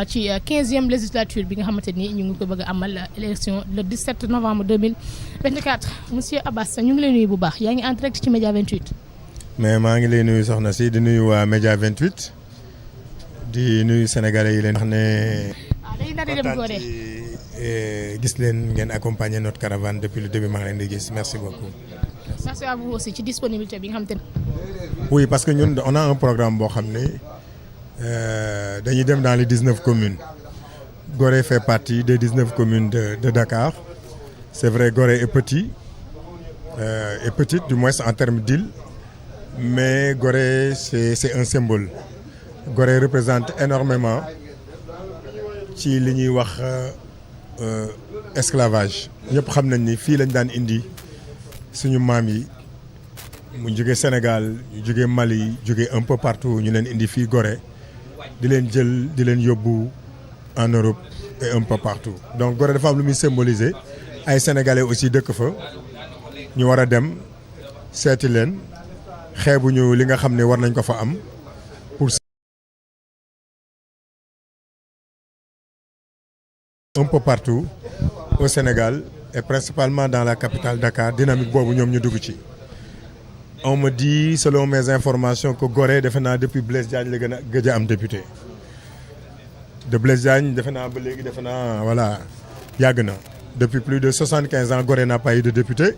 ci 15e législature bi nga xamante ni ñu ngi ko bëgg a amal élection le 17 novembre 2024 monsieur Abass ñu ngi lay nuyu bu baax yaa ngi en direct ci Média 28. mais maa ngi lay nuyu soxna si di nuyu waa Média 28 di nuyu sénégalais yi leen wax ne. dañuy daal di dem Gorée gis leen ngeen accompagner notre caravane depuis le début maa ngi leen di gis merci beaucoup. merci à vous aussi ci disponibilité bi nga xamante ni. oui parce que ñun on a un programme boo xam ne dañuy dem dans les 19 communes Gorée fait partie des 19 communes de Dakar c'est vrai Gorée est petite du moins en termes d'île mais Gorée c'est un symbole Gorée représente énormément ci li ñuy wax esclavage ñëpp xam nañ ni fii lañ daan indi suñu maam yi mu jóge Sénégal ñu jóge Mali jóge un peu partout ñu leen indi fii Gorée di leen jël di leen yóbbu en Europe et un peu partout donc Gorée dafa am lu muy symboliser ay sénégalais aussi dëkk fa ñu war a dem seeti leen xeebuñu li nga xam ne war nañ ko fa am pour un peu partout au Sénégal et principalement dans la capitale Dakar dynamique boobu ñoom ñu dugg ci. On me dit selon mes informations que Gorée defe naa depuis Blaise Diagne la gëj a am député de Blaise Diagne defe naa ba léegi defe naa voilà yàgg na depuis plus de 75 ans Gorée n'a pas eu de député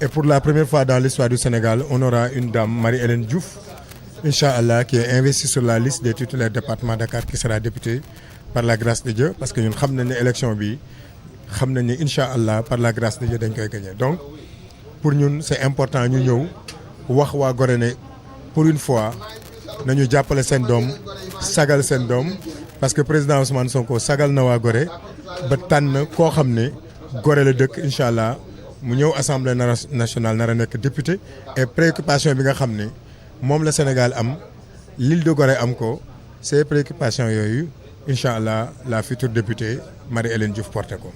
et pour la première fois dans l'histoire du Sénégal on aura une dame Marie-Hélène Diouf Inch'Allah qui est investie sur la liste des titulaires département Dakar qui sera députée par la grâce de Dieu parce que ñun xam nañ ne élection bi xam nañ ne Inch'Allah par la grâce de Dieu dañ koy gagner donc pour ñun c'est important ñu ñëw wax waa Gorée ne pour une fois nañu jàppale seen doom sagal seen doom parce que président Ousmane Sonko sagal na waa Gorée ba tànn koo xam ne Gorée la dëkk incha allah mu ñëw assemblée nationale nar a nekk député et préoccupation bi nga xam ne moom la Sénégal am l'île de Gorée am ko ces préoccupations yooyu incha allah la future députée Marie-Hélène Diouf porté ko.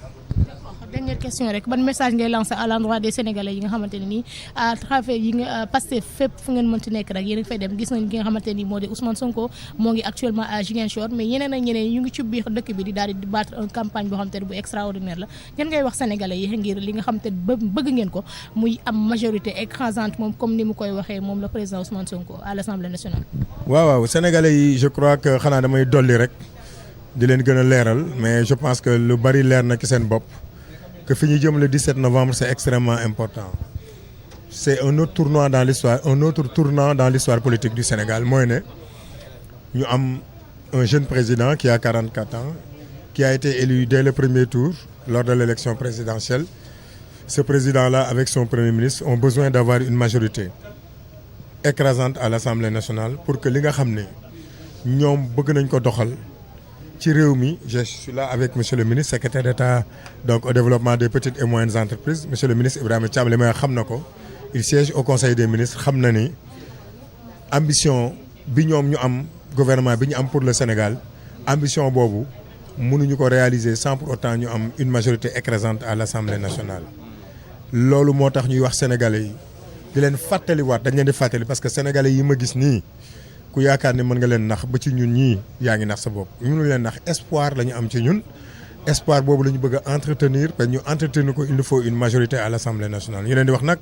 Dernière question rek ban message ngay lancer à l'endroit des Sénégalais yi nga xamante ne nii à travers yi nga Pastef fépp fu ngeen mënti nekk rek yéen a fay dem gis nañ ki nga xamante ni moo di Ousmane Sonko moo ngi actuellement à Ziguinchor mais ñeneen ak ñeneen ñu ngi ci biir dëkk bi di daal di battre une campagne boo xamante ne bu extraordinaire la ñan ngay wax Sénégalais yi ngir li nga xamante ne bëgg ngeen ko muy am majorité écrasante moom comme ni mu koy waxee moom le président Ousmane Sonko à l'Assemblée nationale. waaw Sénégalais yi je crois que xanaa damay dolli rek di leen gën a leeral mais je pense que lu bari leer na ci seen bopp. que fi ñu jëm le 17 novembre c'est extrêmement important c'est un autre tournant dans l'histoire politique du Sénégal mooy ne ñu am un jeune président qui a 44 ans qui a été élu dès le premier tour lors de l'élection présidentielle ce président-là avec son premier ministre ont besoin d'avoir une majorité écrasante à l'Assemblée nationale pour que li nga xam ne ñoom bëgg nañ ko doxal ci réew mi je suis là avec monsieur le ministre secrétaire d'État donc au développement des petites et moyennes entreprises monsieur le ministre Ibrahima Thiam li may xam na ko il siège au conseil des ministres xam na ni ambition bi ñoom ñu am gouvernement bi ñu am pour le Sénégal ambition boobu mënuñu ko réaliser sans pour autant ñu am une majorité écrasante à l'Assemblée nationale loolu moo tax ñuy wax sénégalais yi di leen fàttaliwaat dañ leen di fàttali parce que sénégalais yi ma gis nii ku yaakaar ne mën nga leen nax ba ci ñun ñii yaa ngi nax sa bopp mënu leen nax espoir la ñu am ci ñun espoir boobu la ñu bëgg a entretenir parce que ñu entretenir ko il nous faut une majorité à l'Assemblée nationale ñu leen di wax nag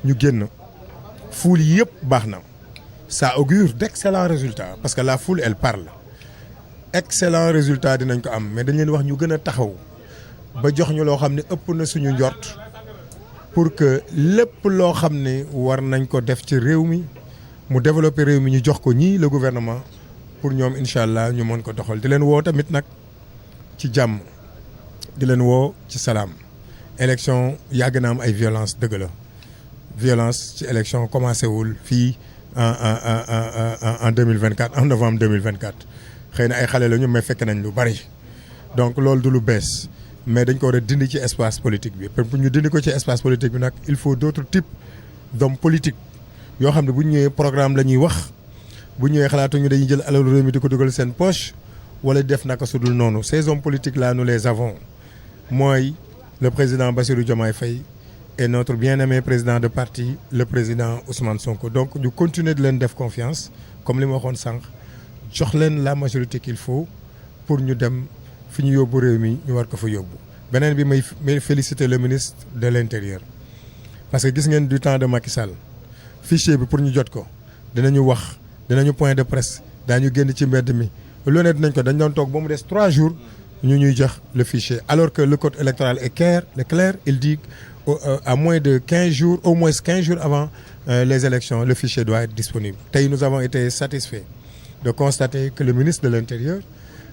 ñu génn foule yi yëpp baax na ça augure d'excellents résultats parce que la foule elle parle excellents résultats dinañ ko am mais dañ leen wax ñu gën a taxaw ba jox ñu loo xam ne ëpp na suñu njort pour que lépp loo xam ne war nañ ko def ci réew mi mu développer réew mi ñu jox ko ñii le gouvernement pour ñoom incha allah ñu mën ko doxal di leen woo tamit nag ci jàmm di leen woo ci salaam élection yàgg na am ay violence dëgg la violence ci élection commencé wul fii en 2024 en novembre 2024 xëy na ay xale la ñu mais fekk nañ lu bari donc loolu du lu bees mais dañ ko war a dindi ci espace politique bi pour ñu dindi ko ci espace politique bi nag il faut d'autres types d'hommes politiques yoo xam ne bu ñu ñëwee programme la ñuy wax bu ñu ñëwee xalaatuñu dañuy jël alalu réew mi di ko dugal seen poche wala def naka su dul noonu ces hommes politiques là nous les avons mooy le président Bassirou Diomaye Faye et notre bien-aimé président de parti le président Ousmane Sonko donc ñu continuer de leen def confiance comme li ma waxoon sànq jox leen la majorité qu'il faut pour ñu dem fi ñu yóbbu réew mi ñu war ko fa yóbbu. beneen bi may féliciter le ministre de l'intérieur parce que gis ngeen du temps de Macky Sall fichier bi pour ñu jot ko dinañu wax dinañu point de presse daañu génn ci mbedd mi lu ne dinañ ko dañ doon toog ba mu des 3 jours ñu ñuy jox le fichier alors que le code électoral est clair il dit à moins de 15 jours au moins 15 jours avant les élections le fichier doit être disponible. Tey nous avons été satisfaits de constater que le ministre de l'Intérieur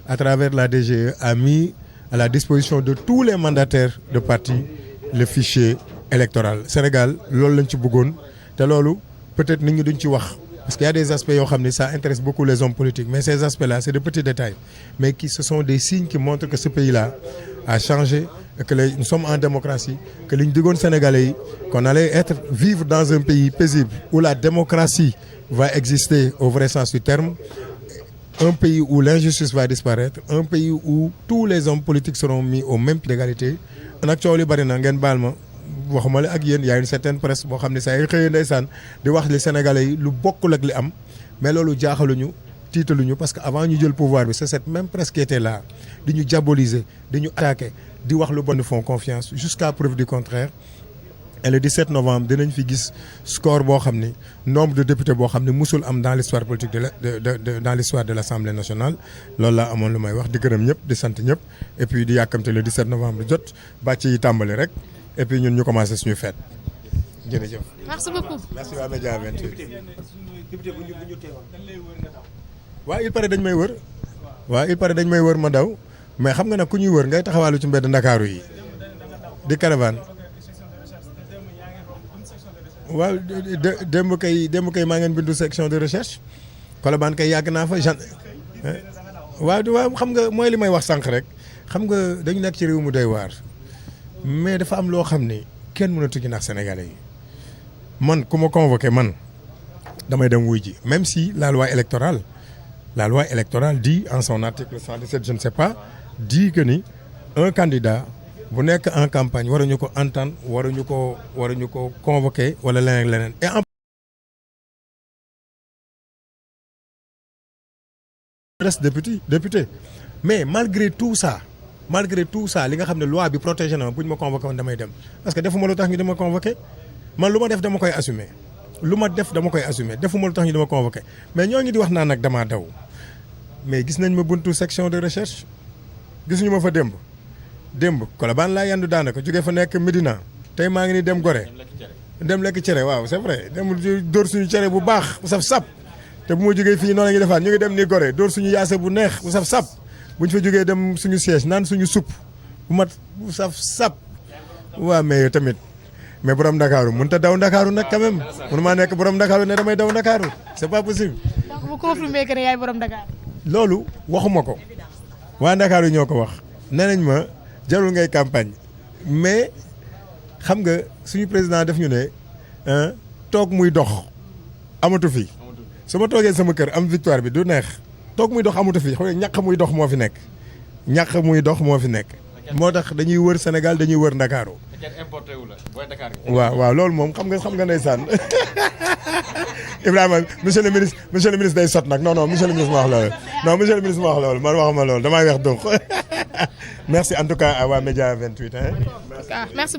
à travers la DGE a mis à la disposition de tous les mandataires de partis le fichier électoral. Sénégal loolu lañ ci bëggoon te loolu peut-être nit ñi duñ ci wax parce qu'il y a des aspects yoo xam ne ça intéresse beaucoup les hommes politiques mais ces aspects-là c'est de petits détails mais qui ce sont des signes qui montrent que ce pays-là a changé et que nous sommes en démocratie que li ñu digoon Sénégalais yi qu'on allait vivre dans un pays paisible où la démocratie va exister au vrai sens du terme. Un pays où l'injustice va disparaître, un pays où tous les hommes politiques seront mis au même pied d'égalité. nag coow li bari na ngeen baal ma waxuma la ak yéen y a une certaine presse boo xam ne saa yu xëyee ndeysaan di wax li Sénégalais yi lu bokkul ak li am mais loolu jaaxaluñu tiitaluñu parce que avant ñu jël pouvoir bi c'est cette même presse qui était là di ñu diaboliser di ñu attaquer di wax lu bon de font confiance jusqu'à preuve du contraire. Et le 17 novembre dinañ fi gis score boo xam ni nombre de députés boo xam ne musul am dans l'histoire politique dans l'histoire de l'Assemblée nationale loolu laa amoon lu may wax di gërëm ñëpp di sant ñëpp et puis di yàkkamte le 17 novembre jot bàcc yi tàmbali rek et puis ñun ñu commencé suñu fête jërëjëf. merci beaucoup. merci waa Média 28. waaw il paraît dañ may wër. waaw il paraît dañ may wër ma daw mais xam nga nag ku ñuy wër ngay taxawaalu ci mbedd Ndakaaru yi di caravane. waaw démb kay maa ngeen bindu section de recherche Colobane kay yàgg naa fa waaw xam nga mooy li may wax sànq rek xam nga dañu nekk ci réew mu doy waar mais dafa am loo xam ni kenn mënatu ci nax Sénégalais yi man ku ma convoqué man damay dem wuy ji même si la loi électorale dit en son article 117 je ne sais pas dit que ni un candidat bu nekk en campagne waruñu ko entendre waruñu ko convoquer wala leneen et en reste député mais malgré tout ça li nga xam ne loi bi protégé na bu ñu ma convoqué woon damay dem parce que defuma lu tax ñu dama convoqué man lu ma def dama koy assumer defuma lu tax ñu dama convoqué mais ñoo ngi di wax naa nag damaa daw mais gis nañ ma buntu section de recherche gisuñu ma fa démb Colobane laa yandu daanaka jóge fa nekk Médina tey maa ngi ni dem Gorée dem lekk cere waaw c'est vrai dem dóor suñu cere bu baax bu saf sap te bu ma jógee fii noonu la ñuy defaat ñu ngi dem ni Gorée dóor suñu yaase bu neex bu saf sap bu ñu fa jógee dem suñu siège naan suñu supp bu mat bu saf sap waaw mais tamit mais borom Ndakaaru mënut a daw Ndakaaru nag quand même mënu maa nekk borom Ndakaaru ne damay daw Ndakaaru c'est pas possible. donc bu confirmé que ne yaay borom Dakar. loolu waxuma ko waa Ndakaaru ñoo ko wax nee nañ ma. jarul ngay campagne mais xam nga suñu président def ñu ne toog muy dox amatu fi su ma toogee sama kër am victoire bi du neex toog muy dox amatu fi xool ñàq muy dox moo fi nekk moo tax dañuy wër Sénégal dañuy wër Ndakaaru waaw loolu moom xam nga ndeysaan Ibrahima monsieur le ministre day sot nag non monsieur le ministre ma wax loolu man waxuma loolu damaa weex donc merci en tout cas à waa Média 28 merci beaucoup.